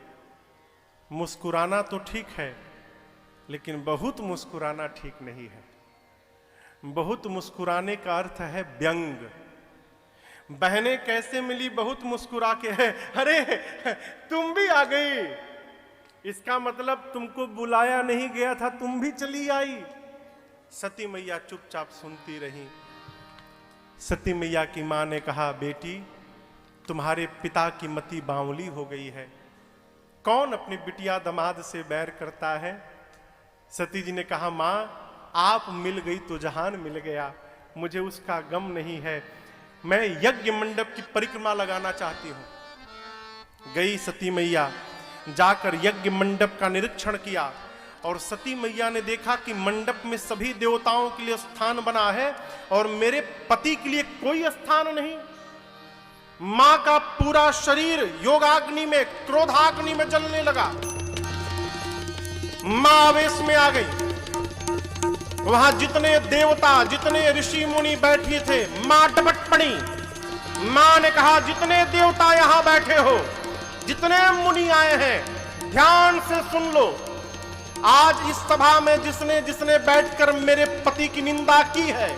मुस्कुराना तो ठीक है, लेकिन बहुत मुस्कुराना ठीक नहीं है। बहुत मुस्कुराने का अर्थ है व्यंग। बहनें कैसे मिली? बहुत मुस्कुरा के है, अरे तुम भी आ गई, इसका मतलब तुमको बुलाया नहीं गया था, तुम भी चली आई। सती मैया चुपचाप सुनती रही। सती मैया की मां ने कहा, बेटी तुम्हारे पिता की मति बावली हो गई है, कौन अपनी बिटिया दामाद से बैर करता है? सती जी ने कहा, मां आप मिल गई तो जहान मिल गया, मुझे उसका गम नहीं है, मैं यज्ञ मंडप की परिक्रमा लगाना चाहती हूं। गई सती मैया, जाकर यज्ञ मंडप का निरीक्षण किया, और सती मैया ने देखा कि मंडप में सभी देवताओं के लिए स्थान बना है और मेरे पति के लिए कोई स्थान नहीं। मां का पूरा शरीर योगाग्नि में, क्रोधाग्नि में जलने लगा। मां आवेश में आ गई। वहां जितने देवता, जितने ऋषि मुनि बैठे थे, मां डपट पड़ी। मां ने कहा, जितने देवता यहां बैठे हो, जितने मुनि आए हैं, ध्यान से सुन लो। आज इस सभा में जिसने जिसने बैठकर मेरे पति की निंदा की है,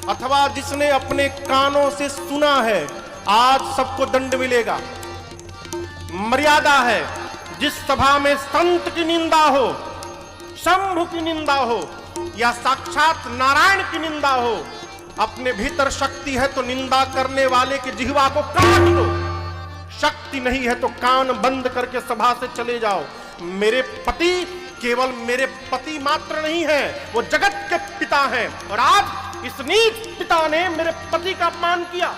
अथवा जिसने अपने कानों से सुना है, आज सबको दंड मिलेगा। मर्यादा है, जिस सभा में संत की निंदा हो, शंभु की निंदा हो, या साक्षात नारायण की निंदा हो, अपने भीतर शक्ति है तो निंदा करने वाले की जिह्वा को काट दो। शक्ति नहीं है तो कान बंद करके सभा से चले जाओ। मेरे पति केवल मेरे पति मात्र नहीं है, वो जगत के पिता हैं, और आज इस नीच पिता ने मेरे पति का अपमान किया।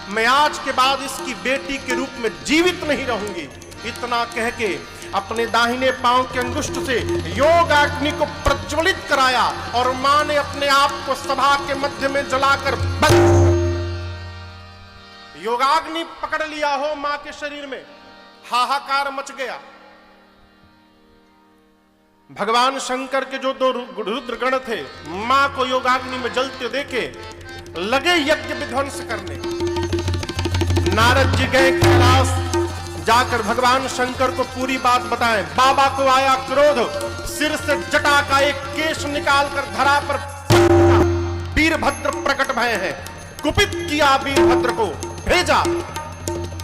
मैं आज के बाद इसकी बेटी के रूप में जीवित नहीं रहूंगी। इतना कह के अपने दाहिने पांव के अंगुष्ठ से योगाग्नि को प्रज्वलित कराया, और मां ने अपने आप को सभा के मध्य में जलाकर बंद। योगाग्नि पकड़ लिया हो मां के शरीर में, हाहाकार मच गया। भगवान शंकर के जो दो रुद्रगण थे, मां को योगाग्नि में जलते देखे लगे यज्ञ विध्वंस करने। नारद जी गए कैलाश, जाकर भगवान शंकर को पूरी बात बताएं। बाबा को आया क्रोध, सिर से जटा का एक केश निकालकर धरा पर वीरभद्र प्रकट भय है। कुपित किया वीरभद्र को, भेजा।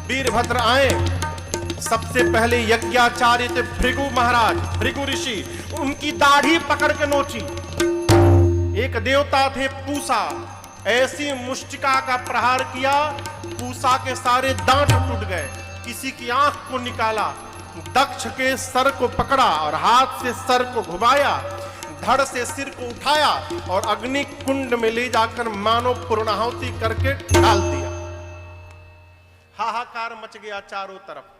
वीरभद्र आए, सबसे पहले यज्ञाचार्य थे भृगु महाराज, भृगु ऋषि, उनकी दाढ़ी पकड़ के नोची। एक देवता थे पूसा, ऐसी मुष्टिका का प्रहार किया, पूसा के सारे दांत टूट गए। किसी की आंख को निकाला, दक्ष के सर को पकड़ा और हाथ से सर को घुमाया, धड़ से सिर को उठाया और अग्नि कुंड में ले जाकर मानव पूर्णाहुति करके डाल दिया। हाहाकार मच गया चारों तरफ।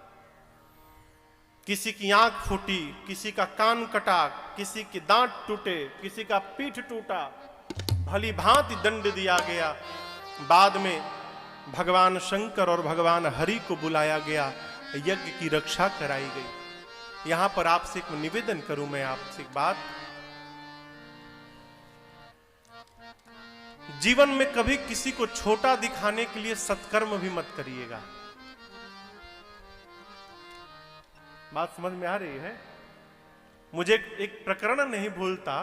किसी की आंख फूटी, किसी का कान कटा, किसी के दांत टूटे, किसी का पीठ टूटा, भली भांति दंड दिया गया। बाद में भगवान शंकर और भगवान हरि को बुलाया गया, यज्ञ की रक्षा कराई गई। यहां पर आपसे एक निवेदन करूं मैं आपसे एक बात, जीवन में कभी किसी को छोटा दिखाने के लिए सत्कर्म भी मत करिएगा। बात समझ में आ रही है? मुझे एक प्रकरण नहीं भूलता।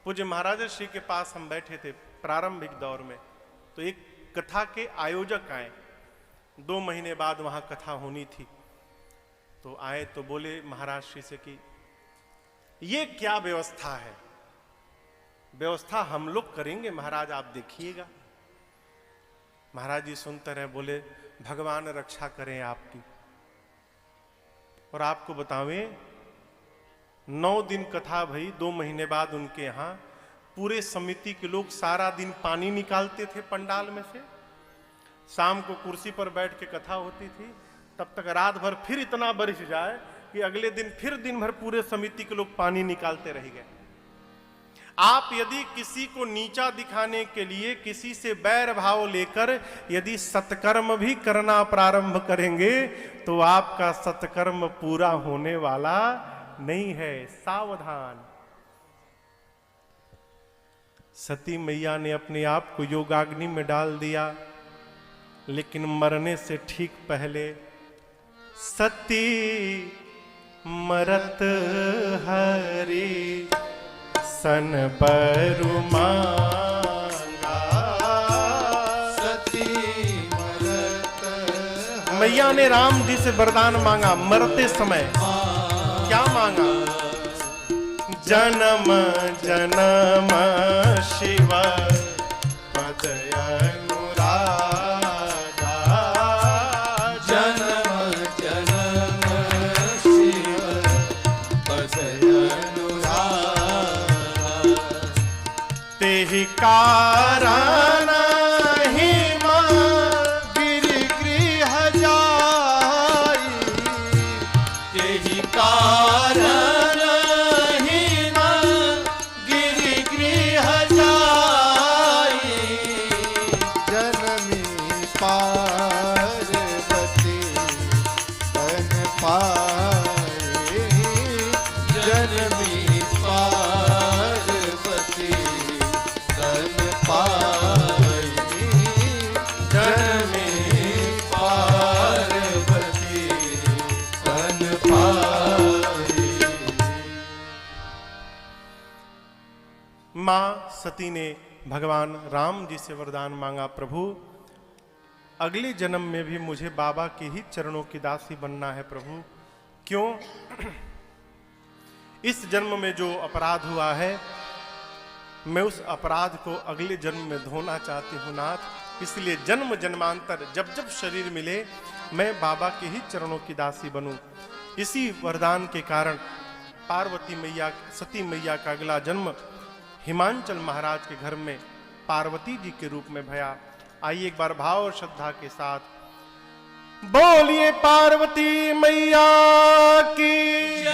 पूज्य महाराज श्री के पास हम बैठे थे प्रारंभिक दौर में, तो एक कथा के आयोजक आए। 2 महीने बाद वहां कथा होनी थी, तो आए तो बोले महाराज श्री से कि ये क्या व्यवस्था है? व्यवस्था हम लोग करेंगे महाराज, आप देखिएगा। महाराज जी सुनते रहे, बोले भगवान रक्षा करें आपकी। और आपको बतावें 9 दिन कथा भई, 2 महीने बाद उनके यहाँ पूरे समिति के लोग सारा दिन पानी निकालते थे पंडाल में से। शाम को कुर्सी पर बैठ के कथा होती थी, तब तक रात भर फिर इतना बरस जाए कि अगले दिन फिर दिन भर पूरे समिति के लोग पानी निकालते रह गए। आप यदि किसी को नीचा दिखाने के लिए किसी से बैर भाव लेकर यदि सत्कर्म भी करना प्रारंभ करेंगे तो आपका सत्कर्म पूरा होने वाला नहीं है, सावधान। सती मैया ने अपने आप को योगाग्नि में डाल दिया, लेकिन मरने से ठीक पहले सती मरत हरि सन बरु मांगा। सती मरत मैया ने राम जी से वरदान मांगा मरते समय। क्या मांगा? जन्म जन्म शिव पद अनुरागा। जन्म जन्म शिव पद अनुरागा। तेहि कारण ही मां गिरिगृह जाई। तेहि कारण ही मां गिरिगृह जाई। जनमी पार्वती तन पाए। जनमी पार्वती तन पाई। जनमी पार्वती तन पाई। मां सती ने भगवान राम जी से वरदान मांगा, प्रभु अगले जन्म में भी मुझे बाबा के ही चरणों की दासी बनना है प्रभु। क्यों? इस जन्म में जो अपराध हुआ है मैं उस अपराध को अगले जन्म में धोना चाहती हूँ नाथ। इसलिए जन्म जन्मांतर जब जब शरीर मिले मैं बाबा के ही चरणों की दासी बनूं। इसी वरदान के कारण पार्वती मैया, सती मैया का अगला जन्म हिमांचल महाराज के घर में पार्वती जी के रूप में भया। आइए एक बार भाव और श्रद्धा के साथ बोलिए पार्वती मैया की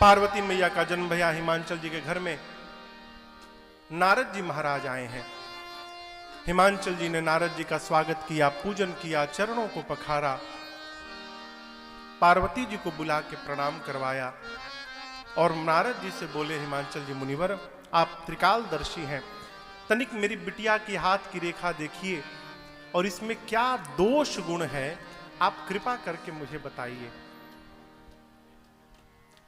पार्वती मैया का जन्म भया हिमांचल जी के घर में। नारद जी महाराज आए हैं। हिमांचल जी ने नारद जी का स्वागत किया, पूजन किया, चरणों को पखारा, पार्वती जी को बुला के प्रणाम करवाया और नारद जी से बोले, हिमांचल जी मुनिवर आप त्रिकालदर्शी हैं, तनिक मेरी बिटिया की हाथ की रेखा देखिए और इसमें क्या दोष गुण है, आप कृपा करके मुझे बताइए।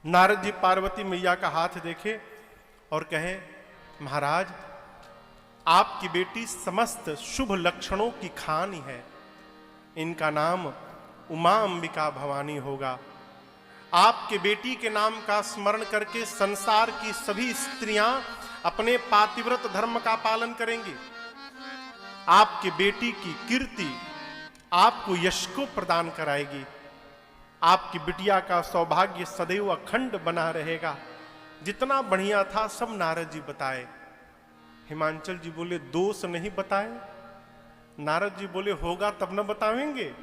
नारद जी पार्वती मैया का हाथ देखे और कहे, महाराज आपकी बेटी समस्त शुभ लक्षणों की खानी है, इनका नाम उमा अंबिका भवानी होगा। आपके बेटी के नाम का स्मरण करके संसार की सभी स्त्रियां अपने पातिव्रत धर्म का पालन करेंगी। आपके बेटी की कीर्ति आपको यश को प्रदान कराएगी। आपकी बिटिया का सौभाग्य सदैव अखंड बना रहेगा। जितना बढ़िया था सब नारद जी बताए। हिमांचल जी बोले, दोष नहीं बताए? नारद जी बोले, होगा तब न बतावेंगे।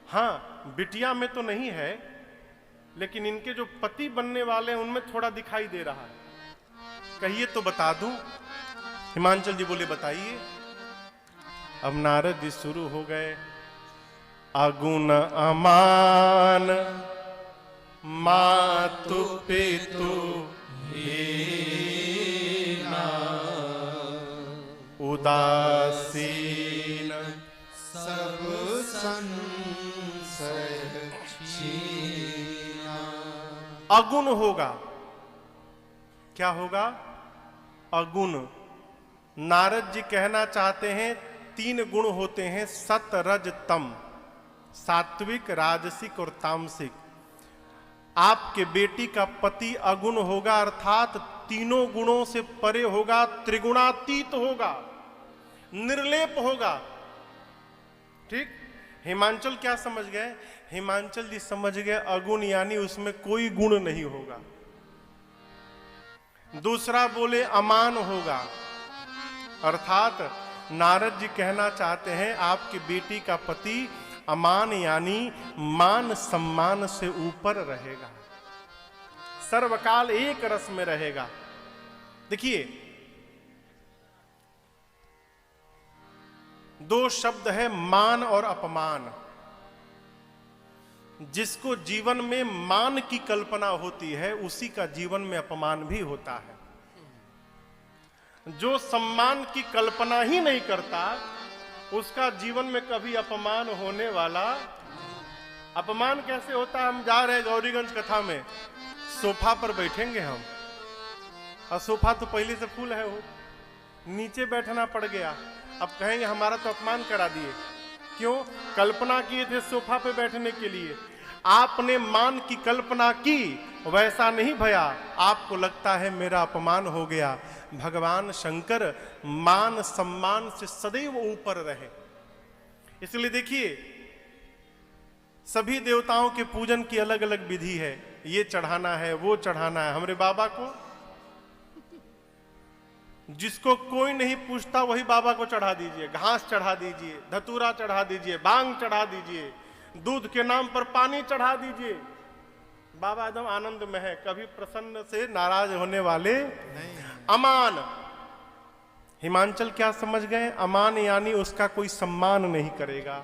हाँ, बिटिया में तो नहीं है, लेकिन इनके जो पति बनने वाले हैं उनमें थोड़ा दिखाई दे रहा है, कहिए तो बता दूं। हिमांचल जी बोले, बताइए। अब नारद जी शुरू हो गए, अगुण अमान मातु पितु हीना उदासीन सब संशय छीना। अगुण होगा। क्या होगा? अगुण। नारद जी कहना चाहते हैं 3 गुण होते हैं, सत रज तम, सात्विक, राजसिक और तामसिक। आपके बेटी का पति अगुण होगा, अर्थात तीनों गुणों से परे होगा, त्रिगुणातीत होगा। निर्लेप होगा। ठीक, हिमांचल क्या समझ गए? हिमांचल जी समझ गए अगुण यानी उसमें कोई गुण नहीं होगा। दूसरा बोले अमान होगा, अर्थात नारद जी कहना चाहते हैं आपकी बेटी का पति अमान यानी मान सम्मान से ऊपर रहेगा, सर्वकाल एक रस में रहेगा। देखिए, दो शब्द है मान और अपमान। जिसको जीवन में मान की कल्पना होती है उसी का जीवन में अपमान भी होता है। जो सम्मान की कल्पना ही नहीं करता उसका जीवन में कभी अपमान होने वाला। अपमान कैसे होता है? हम जा रहे हैं गौरीगंज कथा में, सोफा पर बैठेंगे हम, और सोफा तो पहले से फुल है, वो नीचे बैठना पड़ गया। अब कहेंगे हमारा तो अपमान करा दिए। क्यों? कल्पना किए थे सोफा पे बैठने के लिए, आपने मान की कल्पना की, वैसा नहीं भया, आपको लगता है मेरा अपमान हो गया। भगवान शंकर मान सम्मान से सदैव ऊपर रहे। इसलिए देखिए, सभी देवताओं के पूजन की अलग अलग विधि है, ये चढ़ाना है, वो चढ़ाना है। हमारे बाबा को जिसको कोई नहीं पूछता वही बाबा को चढ़ा दीजिए, घास चढ़ा दीजिए, धतूरा चढ़ा दीजिए, बांग चढ़ा दीजिए, दूध के नाम पर पानी चढ़ा दीजिए, बाबा एकदम आनंद में है, कभी प्रसन्न से नाराज होने वाले नहीं। अमान, हिमांचल क्या समझ गए? अमान यानी उसका कोई सम्मान नहीं करेगा।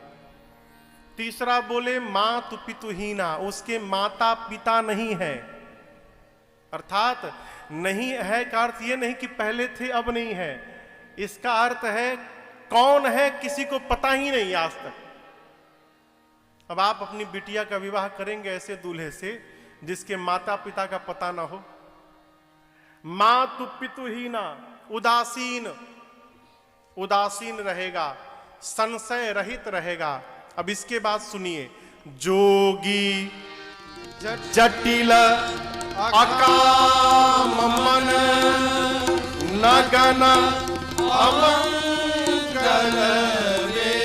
तीसरा बोले मातु पितुहीना, उसके माता पिता नहीं है, अर्थात नहीं है का अर्थ ये नहीं कि पहले थे अब नहीं है, इसका अर्थ है कौन है किसी को पता ही नहीं आज तक। अब आप अपनी बिटिया का विवाह करेंगे ऐसे दूल्हे से जिसके माता पिता का पता ना हो। मातु पितुहीना, उदासीन, उदासीन रहेगा, संशय रहित रहेगा। अब इसके बाद सुनिए, जोगी जटिल अकाम मन नगन अमंगल रे,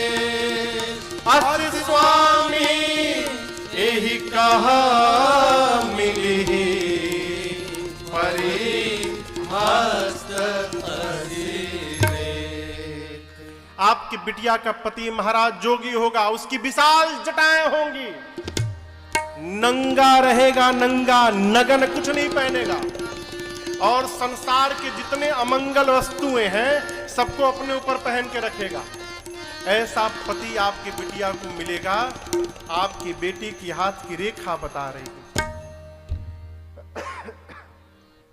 अस स्वामी एहि कहा मिली परिहस्त रे। आपकी बिटिया का पति महाराज जोगी होगा, उसकी विशाल जटाएं होंगी, नंगा रहेगा, नंगा नगन, कुछ नहीं पहनेगा, और संसार के जितने अमंगल वस्तुएं हैं सबको अपने ऊपर पहन के रखेगा। ऐसा पति आपकी बिटिया को मिलेगा। आपकी बेटी की हाथ की रेखा बता रही है।